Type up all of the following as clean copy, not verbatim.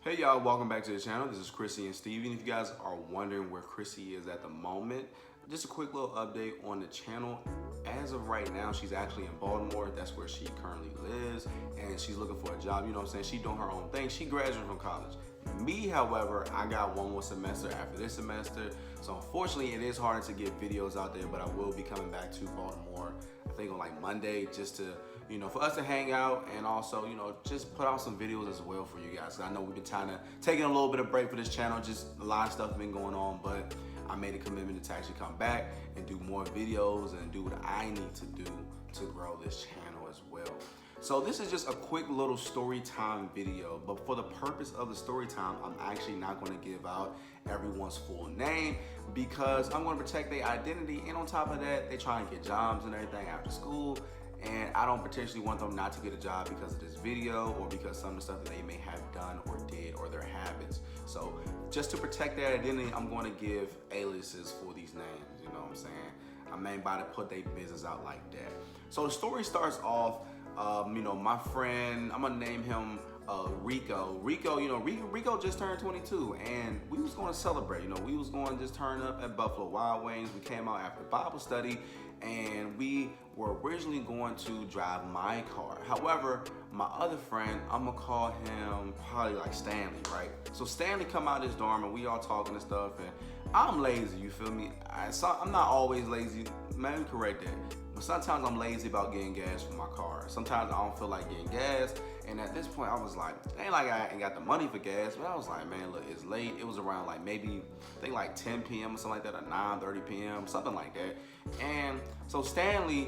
Hey y'all, welcome back to the channel. This is Chrissy and Stevie. If you guys are wondering where Chrissy is at the moment, just a quick little update on the channel. As of right now, she's actually in Baltimore. That's where she currently lives, and she's looking for a job. You know what I'm saying? She's doing her own thing. She graduated from college. Me, however, I got one more semester after this semester, so unfortunately it is harder to get videos out there, but I will be coming back to Baltimore, I think on like Monday, just to, for us to hang out and also, just put out some videos as well for you guys. I know we've been taking a little bit of break for this channel, just a lot of stuff been going on, but I made a commitment to actually come back and do more videos and do what I need to do to grow this channel as well. So this is just a quick little story time video, but for the purpose of the story time, I'm actually not going to give out everyone's full name because I'm going to protect their identity, and on top of that, they try and get jobs and everything after school, and I don't potentially want them not to get a job because of this video or because some of the stuff that they may have done or did or their habits. So just to protect their identity, I'm going to give aliases for these names, you know what I'm saying? I mean by to put their business out like that. So the story starts off, my friend, I'm gonna name him Rico. Rico just turned 22, and we was going to celebrate. We was going to just turn up at Buffalo Wild Wings. We came out after Bible study, and we were originally going to drive my car. However, my other friend, I'm gonna call him probably like Stanley, right? So Stanley come out his dorm, and we all talking and stuff, and I'm lazy, you feel me? I'm not always lazy, maybe correct that. But sometimes I'm lazy about getting gas for my car. Sometimes I don't feel like getting gas. And at this point I was like, ain't like I ain't got the money for gas, but I was like, man, look, it's late. It was around like maybe, I think like 10 p.m. or something like that, or 9:30 p.m., something like that. And so Stanley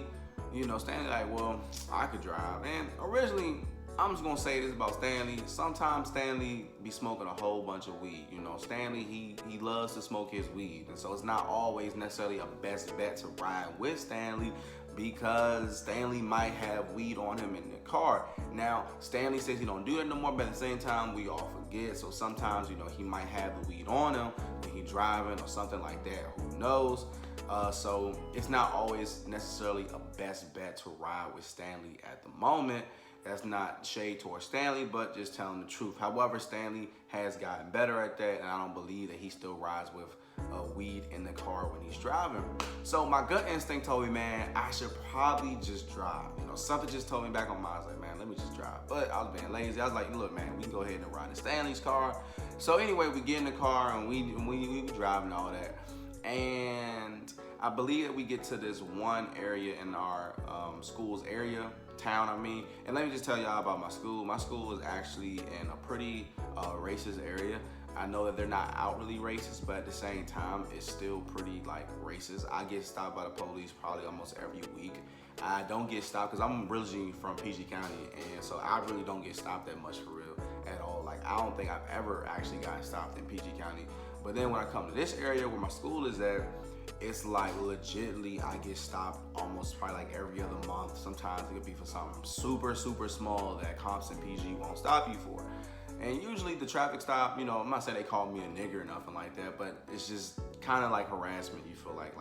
like, well, I could drive. And originally, I'm just gonna say this about Stanley. Sometimes Stanley be smoking a whole bunch of weed. Stanley, he loves to smoke his weed. And so it's not always necessarily a best bet to ride with Stanley because Stanley might have weed on him in the car. Now, Stanley says he don't do that no more, but at the same time, we all forget. So sometimes, he might have the weed on him when he's driving or something like that. Who knows? So it's not always necessarily a best bet to ride with Stanley at the moment. That's not shade towards Stanley, but just telling the truth. However, Stanley has gotten better at that, and I don't believe that he still rides with weed in the car when he's driving. So my gut instinct told me, man, I should probably just drive. Something just told me back on mine. I was like, man, let me just drive. But I was being lazy. I was like, look, man, we can go ahead and ride in Stanley's car. So anyway, we get in the car and we drive and all that. And I believe that we get to this one area in our school's town, and let me just tell y'all about my school. My school is actually in a pretty racist area. I know that they're not outwardly racist, but at the same time, it's still pretty like racist. I get stopped by the police probably almost every week. I don't get stopped because I'm originally from PG County, and so I really don't get stopped that much for real at all. Like, I don't think I've ever actually gotten stopped in PG County. But then when I come to this area where my school is at, it's like legitly I get stopped almost probably like every other month. Sometimes it could be for something super, super small that cops and PG won't stop you for. And usually the traffic stop, I'm not saying they call me a nigger or nothing like that, but it's just kind of like harassment. You feel like,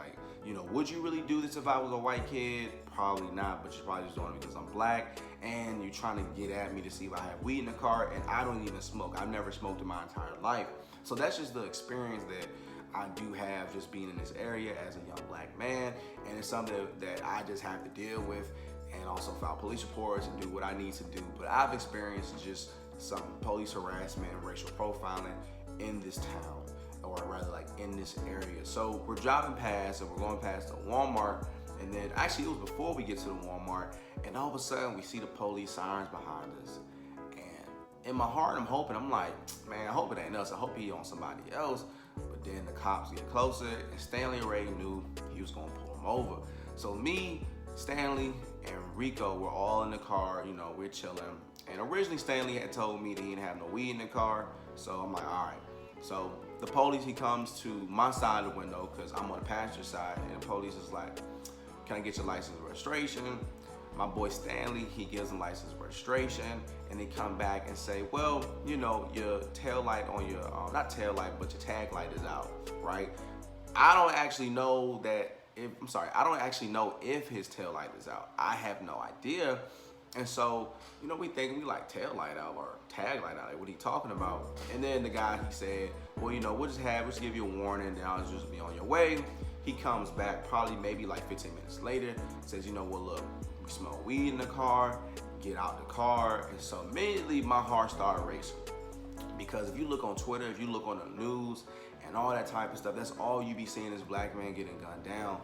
would you really do this if I was a white kid? Probably not, but you're probably just doing it because I'm black, and you're trying to get at me to see if I have weed in the car, and I don't even smoke. I've never smoked in my entire life. So that's just the experience that I do have just being in this area as a young black man, and it's something that I just have to deal with and also file police reports and do what I need to do. But I've experienced just some police harassment and racial profiling in this town, or rather like in this area. So we're driving past and we're going past the Walmart, and then actually it was before we get to the Walmart, and all of a sudden we see the police sirens behind us. In my heart, I'm like, man, I hope it ain't us. I hope he on somebody else. But then the cops get closer, and Stanley already knew he was gonna pull him over. So me, Stanley, and Rico were all in the car, we're chilling. And originally Stanley had told me that he didn't have no weed in the car. So I'm like, all right. So the police, he comes to my side of the window because I'm on the passenger side, and the police is like, can I get your license and registration? My boy Stanley, he gives him license registration, and they come back and say, well, your tail light on your, not tail light, but your tag light is out, right? I don't actually know if his tail light is out. I have no idea, And so, you know, we thinking we like tail light out or tag light out. Like, what he talking about? And then the guy, he said, well, you know, we'll just give you a warning. Then I'll just be on your way. He comes back probably maybe like 15 minutes later. Says, you know, well, look, we smell weed in the car. Get out the car. And so immediately my heart started racing. Because if you look on Twitter, if you look on the news and all that type of stuff, that's all you be seeing is black men getting gunned down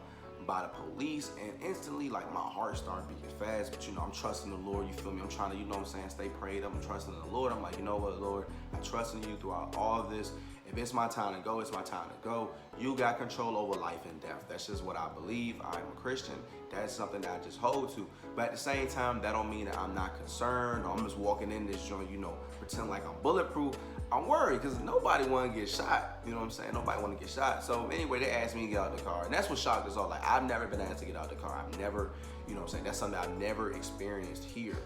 by the police. And instantly, like, my heart started beating fast. But, you know, I'm trusting the Lord, you feel me? I'm trying to, you know what I'm saying, stay prayed up. I'm trusting the Lord. I'm like, you know what, Lord, I trust in you throughout all of this. If it's my time to go, it's my time to go. You got control over life and death. That's just what I believe. I'm a Christian. That's something that I just hold to. But at the same time, that don't mean that I'm not concerned or I'm just walking in this joint, you know, pretend like I'm bulletproof. I'm worried because nobody want to get shot. You know what I'm saying? Nobody want to get shot. So anyway, they asked me to get out of the car. And that's what shocked us all. Like, I've never been asked to get out of the car. I've never, you know what I'm saying? That's something I've never experienced here.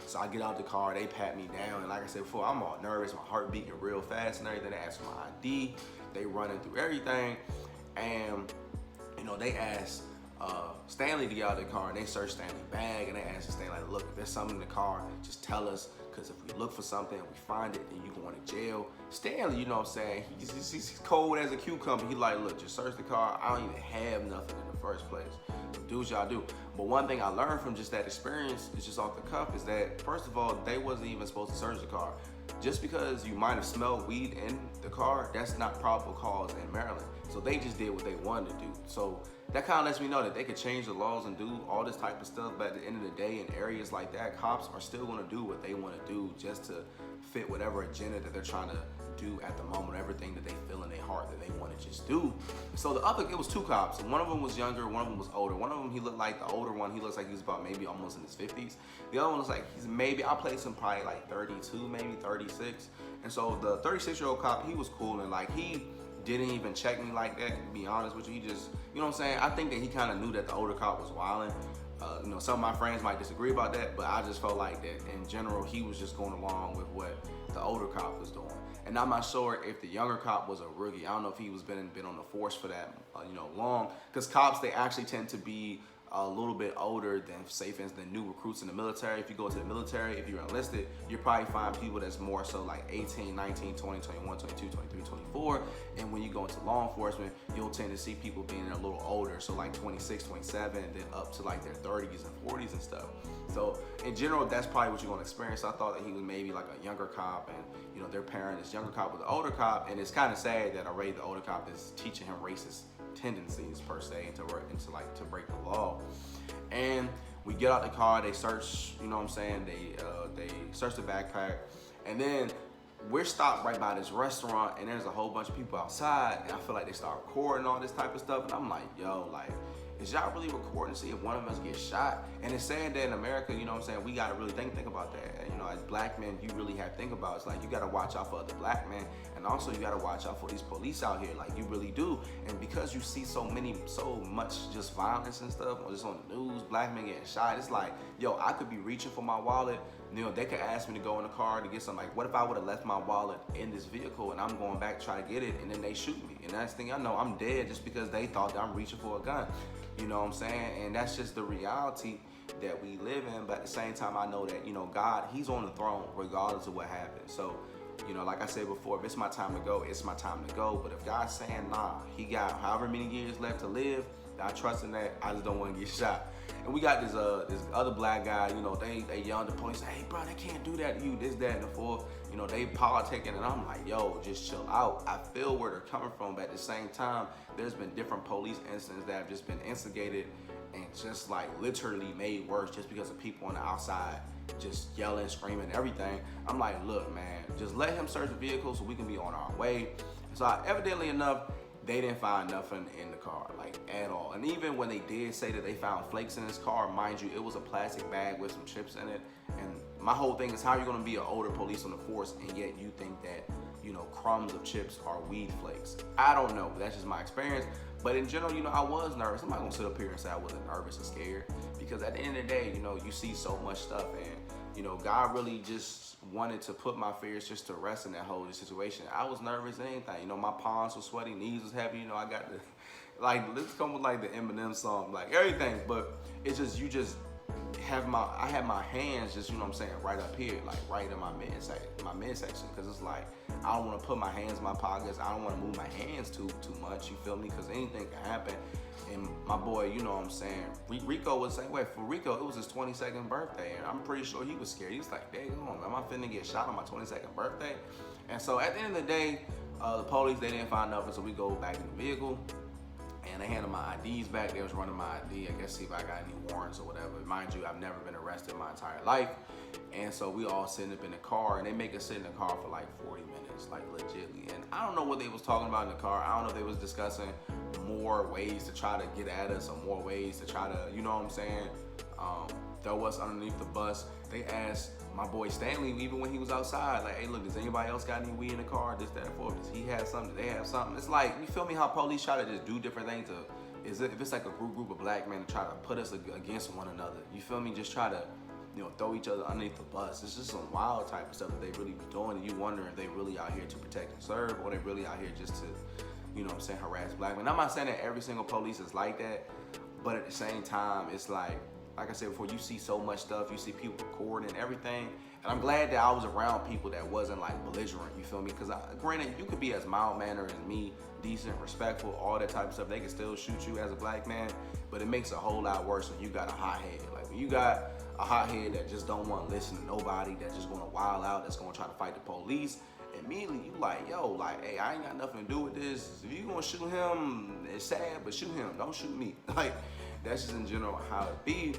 So I get out the car, they pat me down. And like I said before, I'm all nervous. My heart beating real fast and everything. They ask for my ID. They running through everything. And, you know, they asked Stanley to get out of the car, and they searched Stanley's bag, and they asked Stanley, like, look, if there's something in the car, just tell us, because if we look for something and we find it, then you going to jail. Stanley, you know what I'm saying, he's cold as a cucumber. He like, look, just search the car. I don't even have nothing in the first place. So do what y'all do. But one thing I learned from just that experience, is just off the cuff, is that, first of all, they wasn't even supposed to search the car. Just because you might have smelled weed in the car, that's not probable cause in Maryland. So they just did what they wanted to do. So that kind of lets me know that they could change the laws and do all this type of stuff, but at the end of the day, in areas like that, cops are still going to do what they want to do just to fit whatever agenda that they're trying to do at the moment, everything that they feel in their heart that they want to just do. So it was two cops. One of them was younger, one of them was older. One of them, he looked like the older one. He looks like he was about maybe almost in his 50s. The other one looks like he's maybe, I placed him probably like 32, maybe 36. And so the 36-year-old cop, he was cool, and like he didn't even check me like that, to be honest with you. He just, you know what I'm saying? I think that he kind of knew that the older cop was wilding. You know, some of my friends might disagree about that, but I just felt like that in general, he was just going along with what the older cop was doing. And I'm not sure if the younger cop was a rookie. I don't know if he was been on the force for that, you know, long. Because cops, they actually tend to be a little bit older than, say, for instance, the new recruits in the military. If you go to the military, if you're enlisted, you probably find people that's more so like 18, 19, 20, 21, 22, 23, 24. And when you go into law enforcement, you'll tend to see people being a little older. So like 26, 27, and then up to like their 30s and 40s and stuff. So in general, that's probably what you're gonna experience. So I thought that he was maybe like a younger cop, and you know, their parent, this younger cop was the older cop. And it's kind of sad that already the older cop is teaching him racist tendencies per se to break the law. And we get out the car, they search, you know what I'm saying, they search the backpack, and then we're stopped right by this restaurant, and there's a whole bunch of people outside, and I feel like they start recording all this type of stuff, and I'm like, yo, like, is y'all really recording to see if one of us gets shot? And it's saying that in America, you know what I'm saying, we gotta really think about that. You know, as black men, you really have to think about it. It's like, you gotta watch out for other black men, and also you gotta watch out for these police out here, like you really do. And because you see so much just violence and stuff, or just on the news, black men getting shot, it's like, yo, I could be reaching for my wallet. You know, they could ask me to go in the car to get something. Like, what if I would have left my wallet in this vehicle and I'm going back to try to get it, and then they shoot me? And next thing I know, I'm dead just because they thought that I'm reaching for a gun. You know what I'm saying? And that's just the reality that we live in. But at the same time, I know that, you know, God, he's on the throne regardless of what happens. So, you know, like I said before, if it's my time to go, it's my time to go. But if God's saying, nah, he got however many years left to live, I trust in that. I just don't want to get shot. And we got this other black guy, you know, they yelled at the police, hey, bro, they can't do that to you, this, that, and the fourth. You know, they politicking, and I'm like, yo, just chill out. I feel where they're coming from, but at the same time, there's been different police incidents that have just been instigated and just like literally made worse just because of people on the outside just yelling, screaming, everything. I'm like, look, man, just let him search the vehicle so we can be on our way. So evidently enough, they didn't find nothing in the car, like, at all. And even when they did say that they found flakes in his car, mind you, it was a plastic bag with some chips in it. And my whole thing is, how are you gonna be an older police on the force and yet you think that, you know, crumbs of chips are weed flakes? I don't know, that's just my experience. But in general, you know, I was nervous. I'm not gonna sit up here and say I wasn't nervous or scared, because at the end of the day, you know, you see so much stuff, and, you know, God really just wanted to put my fears just to rest in that whole situation. I was nervous and anything. You know, my palms were sweaty, knees was heavy. You know, I got the, like, let's come with like the Eminem song, like everything. But it's just, I had my hands just, you know what I'm saying, right up here, like right in my midsection, because it's like I don't want to put my hands in my pockets. I don't want to move my hands too much. You feel me? Because anything can happen. And my boy, you know what I'm saying, Rico was the same way. For Rico, it was his 22nd birthday, and I'm pretty sure he was scared. He was like, "Dang, am I finna get shot on my 22nd birthday?" And so at the end of the day, the police, they didn't find nothing, so we go back in the vehicle. And they handed my IDs back. They was running my ID, I guess, see if I got any warrants or whatever. Mind you, I've never been arrested my entire life. And so we all sitting up in the car, and they make us sit in the car for like 40 minutes, like legitly. And I don't know what they was talking about in the car. I don't know if they was discussing more ways to try to get at us or more ways to try to, you know what I'm saying, throw us underneath the bus. They asked my boy Stanley, even when he was outside, like, "Hey, look, does anybody else got any weed in the car? This, that, and fourth. Does he have something? They have something?" It's like, you feel me, how police try to just do different things if it's like a group of black men to try to put us against one another. You feel me? Just try to, you know, throw each other underneath the bus. It's just some wild type of stuff that they really be doing, and you wonder if they really out here to protect and serve, or they really out here just to, you know what I'm saying, harass black men. I'm not saying that every single police is like that, but at the same time, it's like I said before, you see so much stuff, you see people recording and everything, and I'm glad that I was around people that wasn't like belligerent, you feel me? Because granted, you could be as mild-mannered as me, decent, respectful, all that type of stuff, they can still shoot you as a black man, but it makes it a whole lot worse when you got a hot head. Like when you got a hot head that just don't want to listen to nobody, that just want to wild out, that's going to try to fight the police, immediately you like, yo, like, hey, I ain't got nothing to do with this. If you gonna shoot him, it's sad, but shoot him, don't shoot me. Like, that's just in general how it be.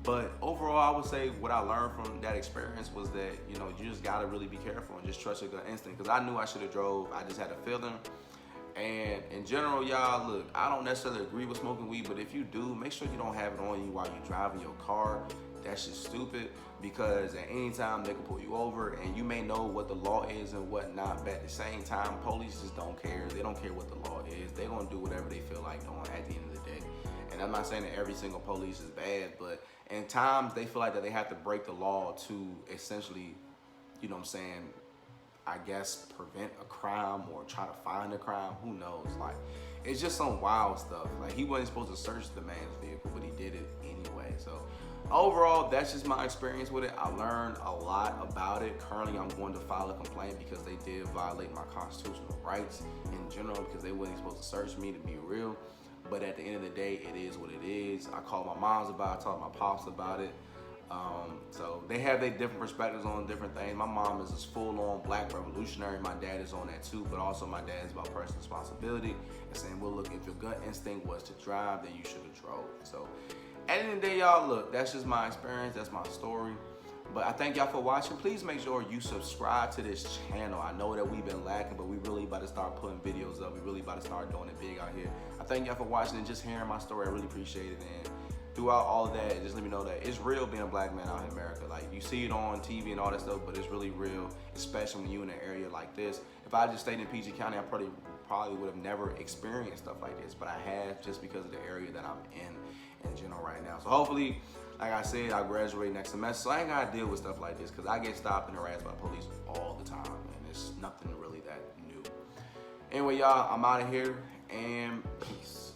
But overall, I would say what I learned from that experience was that, you know, you just gotta really be careful and just trust your gut instinct. Because I knew I should have drove, I just had a feeling. And in general, y'all, look, I don't necessarily agree with smoking weed, but if you do, make sure you don't have it on you while you're driving your car. That's just stupid, because at any time they can pull you over, and you may know what the law is and whatnot, but at the same time, police just don't care. They don't care what the law is. They're gonna do whatever they feel like doing at the end of the day. And I'm not saying that every single police is bad, but in times they feel like that they have to break the law to essentially, you know what I'm saying, I guess prevent a crime or try to find a crime. Who knows? Like, it's just some wild stuff. Like, he wasn't supposed to search the man's vehicle, but he did it anyway. So overall, that's just my experience with it. I learned a lot about it. Currently, I'm going to file a complaint because they did violate my constitutional rights in general, because they wasn't supposed to search me, to be real. But at the end of the day, it is what it is. I called my moms about it, I talked to my pops about it. So they have their different perspectives on different things. My mom is a full-on black revolutionary. My dad is on that too, but also my dad is about personal responsibility and saying, well, look, if your gut instinct was to drive, then you should have drove. So at the end of the day, y'all, look, that's just my experience. That's my story. But I thank y'all for watching. Please make sure you subscribe to this channel. I know that we've been lacking, but we really about to start putting videos up. We really about to start doing it big out here. I thank y'all for watching and just hearing my story. I really appreciate it. And throughout all of that, just let me know that it's real being a black man out in America. Like, you see it on TV and all that stuff, but it's really real, especially when you in an area like this. If I just stayed in PG County, I probably would have never experienced stuff like this, but I have, just because of the area that I'm in general right now. So hopefully, like I said, I graduate next semester, so I ain't gotta deal with stuff like this, because I get stopped and harassed by police all the time, and it's nothing really that new. Anyway, y'all, I'm out of here, and peace.